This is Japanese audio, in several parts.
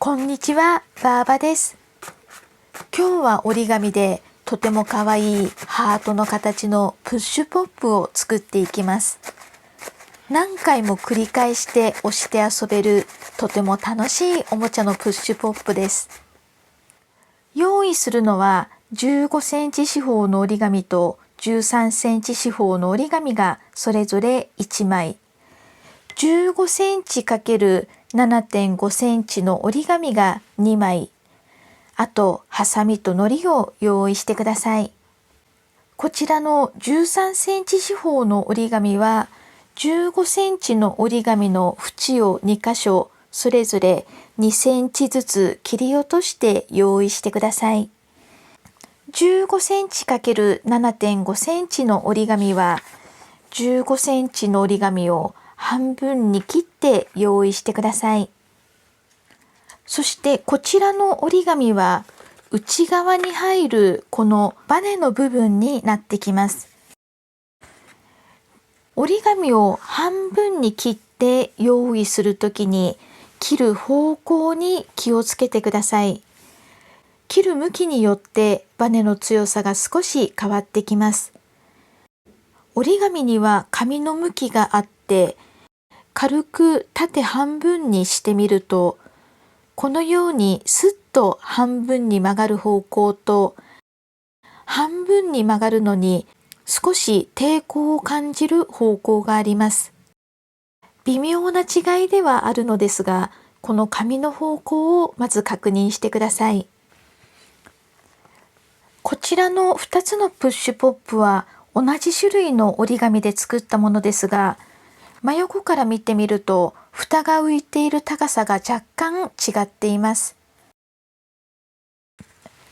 こんにちは、バーバです。今日は折り紙でとてもかわいいハートの形のプッシュポップを作っていきます。何回も繰り返して押して遊べるとても楽しいおもちゃのプッシュポップです。用意するのは15センチ四方の折り紙と13センチ四方の折り紙がそれぞれ1枚。15センチ ×7.5 センチの折り紙が2枚。あと、ハサミと糊を用意してください。こちらの13センチ四方の折り紙は、15センチの折り紙の縁を2箇所、それぞれ2センチずつ切り落として用意してください。15センチ ×7.5 センチの折り紙は、15センチの折り紙を半分に切って用意してください。そしてこちらの折り紙は内側に入るこのバネの部分になってきます。折り紙を半分に切って用意するときに切る方向に気をつけてください。切る向きによってバネの強さが少し変わってきます。折り紙には紙の向きがあって、軽く縦半分にしてみると、このようにスッと半分に曲がる方向と、半分に曲がるのに少し抵抗を感じる方向があります。微妙な違いではあるのですが、この紙の方向をまず確認してください。こちらの2つのプッシュポップは同じ種類の折り紙で作ったものですが、真横から見てみると蓋が浮いている高さが若干違っています。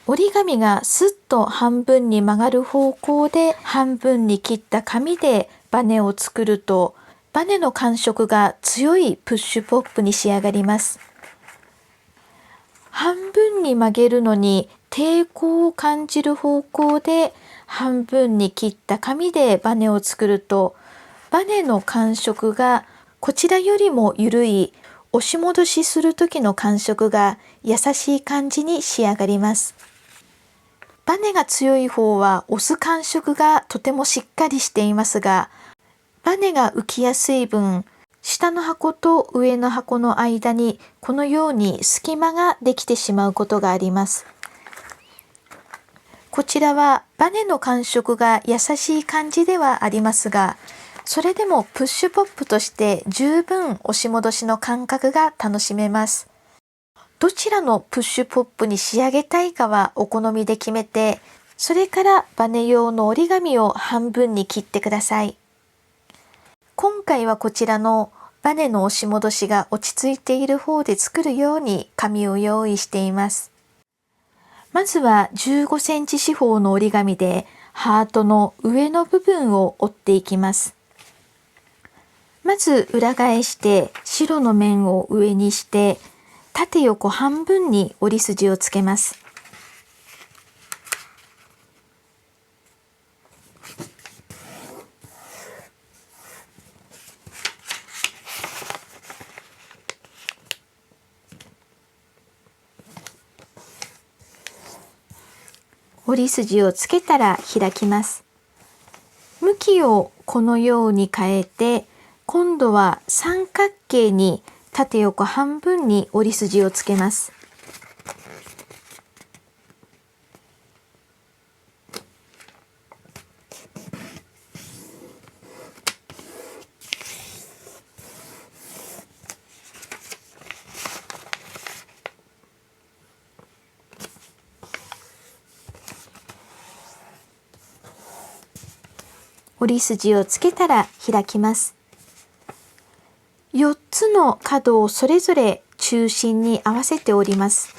折り紙がスッと半分に曲がる方向で半分に切った紙でバネを作ると、バネの感触が強いプッシュポップに仕上がります。半分に曲げるのに抵抗を感じる方向で半分に切った紙でバネを作ると、バネの感触がこちらよりも緩い、押し戻しする時の感触が優しい感じに仕上がります。バネが強い方は押す感触がとてもしっかりしていますが、バネが浮きやすい分、下の箱と上の箱の間にこのように隙間ができてしまうことがあります。こちらはバネの感触が優しい感じではありますが、それでもプッシュポップとして十分押し戻しの感覚が楽しめます。どちらのプッシュポップに仕上げたいかはお好みで決めて、それからバネ用の折り紙を半分に切ってください。今回はこちらのバネの押し戻しが落ち着いている方で作るように紙を用意しています。まずは15センチ四方の折り紙でハートの上の部分を折っていきます。まず裏返して白の面を上にして縦横半分に折り筋をつけます。折り筋をつけたら開きます。向きをこのように変えて、今度は三角形に縦横半分に折り筋をつけます。折り筋をつけたら開きます。4つの角をそれぞれ中心に合わせて折ります。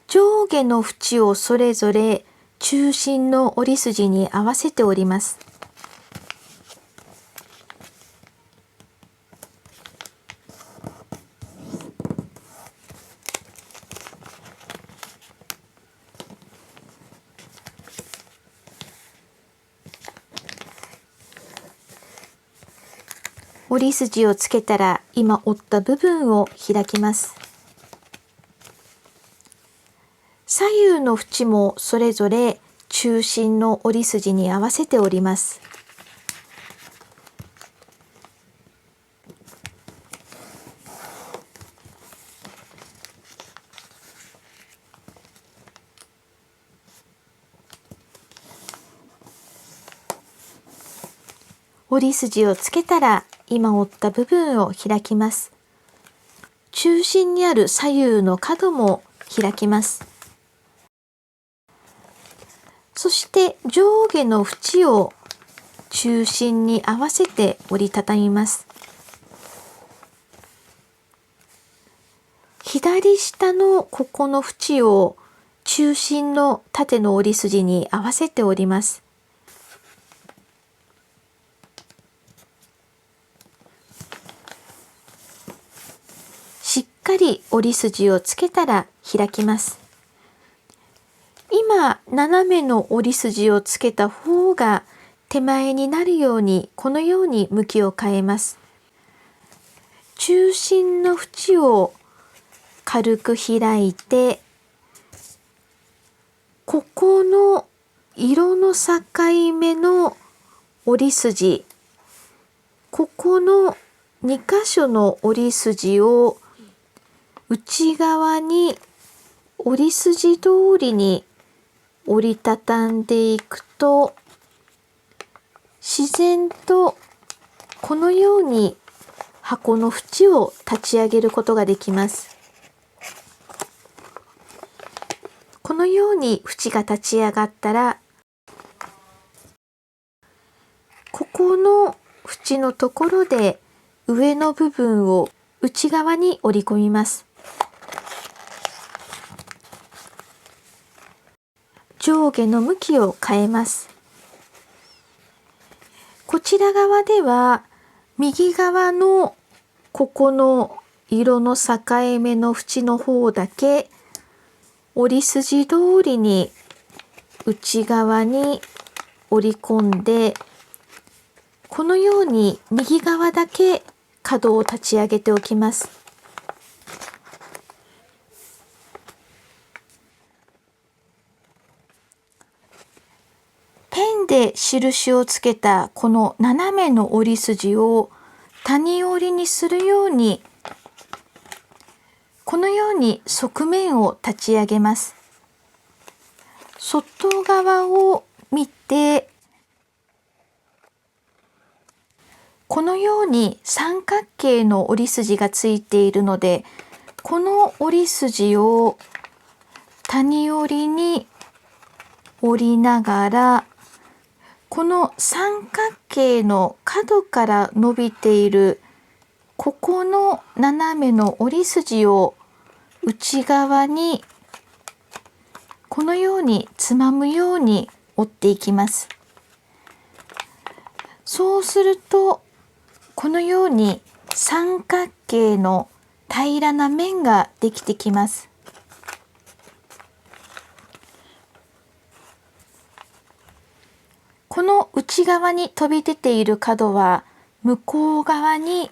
上下の縁をそれぞれ中心の折り筋に合わせて折ります。折り筋をつけたら今折った部分を開きます。左右の縁もそれぞれ中心の折り筋に合わせて折ります。折り筋をつけたら今折った部分を開きます。中心にある左右の角も開きます。そして上下の縁を中心に合わせて折りたたみます。左下のここの縁を中心の縦の折り筋に合わせて折ります。しっかり折り筋をつけたら開きます。今斜めの折り筋をつけた方が手前になるようにこのように向きを変えます。中心の縁を軽く開いて、ここの色の境目の折り筋、ここの2箇所の折り筋を内側に折り筋通りに折りたたんでいくと、自然とこのように箱の縁を立ち上げることができます。このように縁が立ち上がったら、ここの縁のところで上の部分を内側に折り込みます。上下の向きを変えます。こちら側では右側のここの色の境目の縁の方だけ折り筋通りに内側に折り込んで、このように右側だけ角を立ち上げておきます。ペンで印をつけたこの斜めの折り筋を谷折りにするように、このように側面を立ち上げます。外側を見て、このように三角形の折り筋がついているので、この折り筋を谷折りに折りながら、この三角形の角から伸びているここの斜めの折り筋を内側にこのようにつまむように折っていきます。そうするとこのように三角形の平らな面ができてきます。この内側に飛び出ている角は向こう側に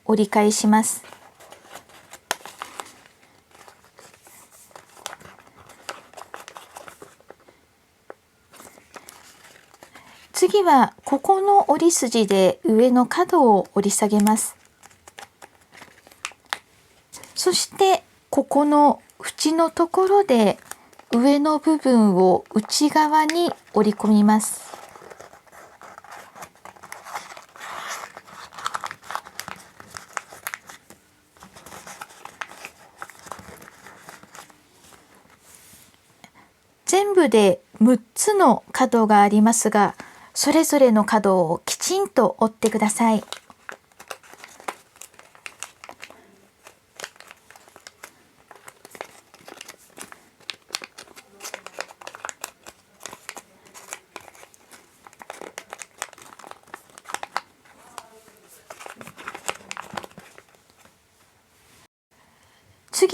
折り返します。次はここの折り筋で上の角を折り下げます。そしてここの縁のところで上の部分を内側に折り込みます。全部で6つの角がありますが、それぞれの角をきちんと折ってください。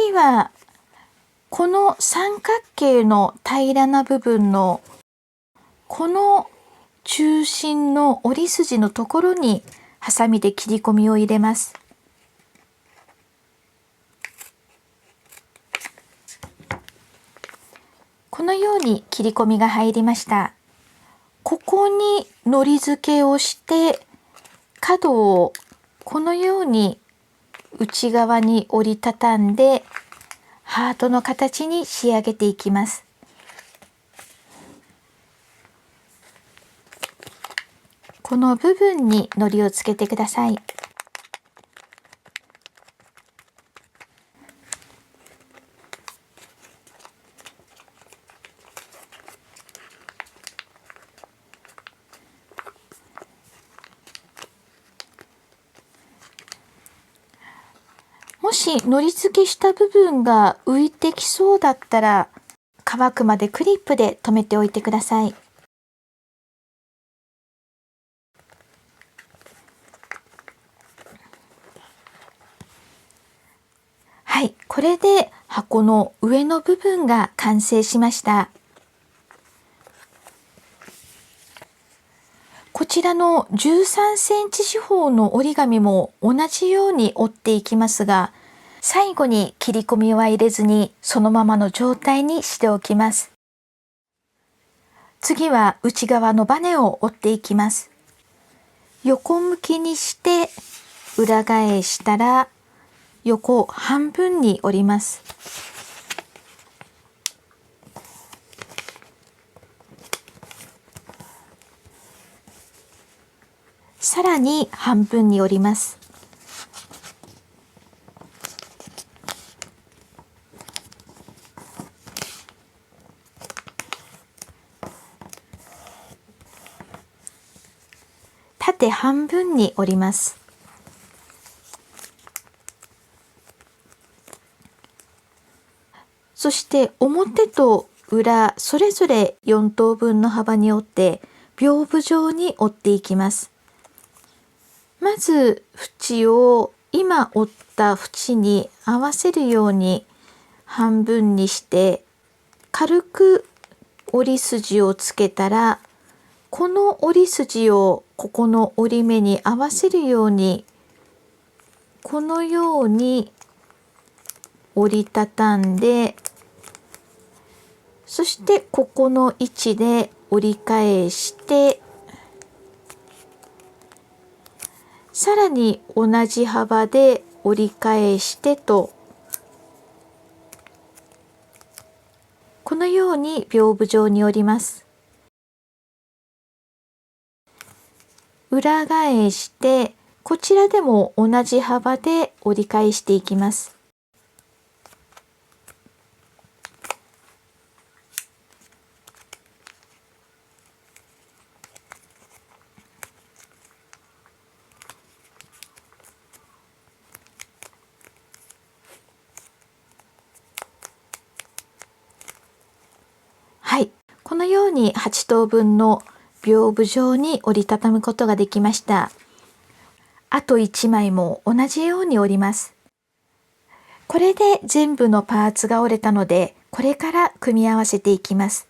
次はこの三角形の平らな部分のこの中心の折り筋のところにハサミで切り込みを入れます。このように切り込みが入りました。ここに糊付けをして角をこのように内側に折りたたんでハートの形に仕上げていきます。この部分に糊をつけてください。もし糊付けした部分が浮いてきそうだったら乾くまでクリップで留めておいてください。はい、これで箱の上の部分が完成しました。こちらの13センチ四方の折り紙も同じように折っていきますが、最後に切り込みは入れずにそのままの状態にしておきます。次は内側のバネを折っていきます。横向きにして裏返したら横半分に折ります。さらに半分に折ります。縦半分に折ります。そして表と裏それぞれ4等分の幅に折って屏風状に折っていきます。まず縁を今折った縁に合わせるように半分にして軽く折り筋をつけたら、この折り筋をここの折り目に合わせるようにこのように折りたたんで、そしてここの位置で折り返してさらに同じ幅で折り返してと、このように屏風状に折ります。裏返してこちらでも同じ幅で折り返していきます。はい、このように8等分の屏風状に折りたたむことができました。あと1枚も同じように折ります。これで全部のパーツが折れたので、これから組み合わせていきます。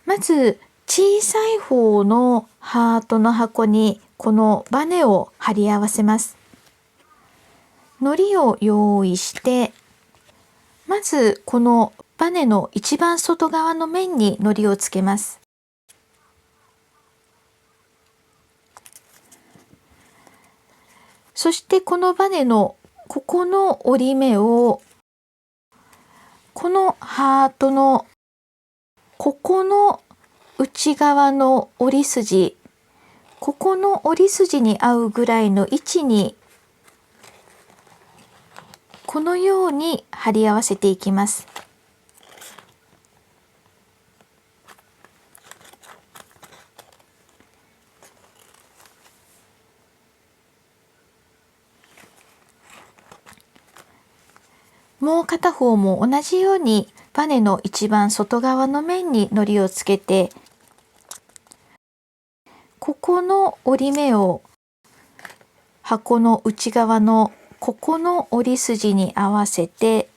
まず小さい方のハートの箱にこのバネを貼り合わせます。糊を用意して、まずこのバネの一番外側の面に糊をつけます。そしてこのバネのここの折り目をこのハートのここの内側の折り筋、ここの折り筋に合うぐらいの位置にこのように貼り合わせていきます。もう片方も同じようにバネの一番外側の面に糊をつけて、ここの折り目を箱の内側のここの折り筋に合わせて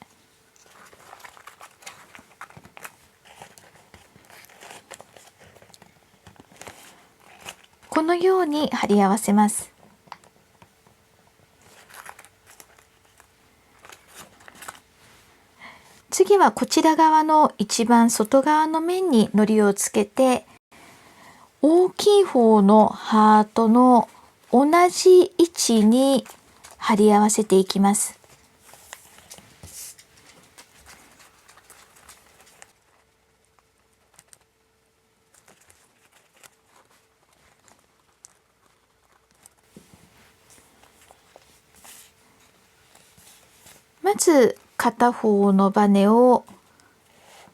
このように貼り合わせます。次はこちら側の一番外側の面に糊をつけて、大きい方のハートの同じ位置に貼り合わせていきます。まず片方のバネを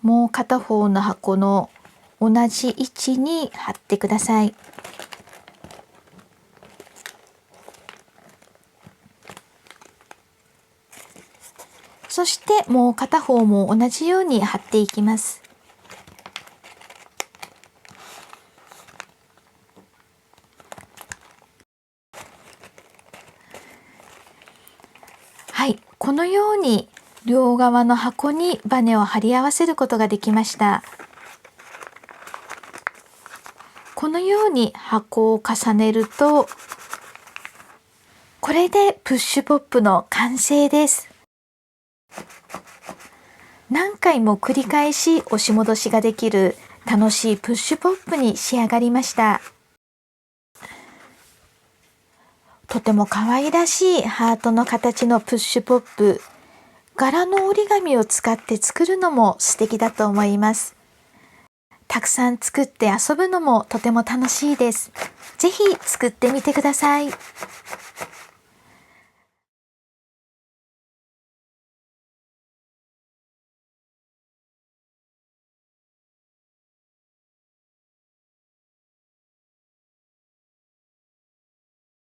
もう片方の箱の同じ位置に貼ってください。そしてもう片方も同じように貼っていきます。はい、このように両側の箱にバネを貼り合わせることができました。このように箱を重ねると、これでプッシュポップの完成です。何回も繰り返し押し戻しができる楽しいプッシュポップに仕上がりました。とても可愛らしいハートの形のプッシュポップ、柄の折り紙を使って作るのも素敵だと思います。たくさん作って遊ぶのもとても楽しいです。ぜひ作ってみてください。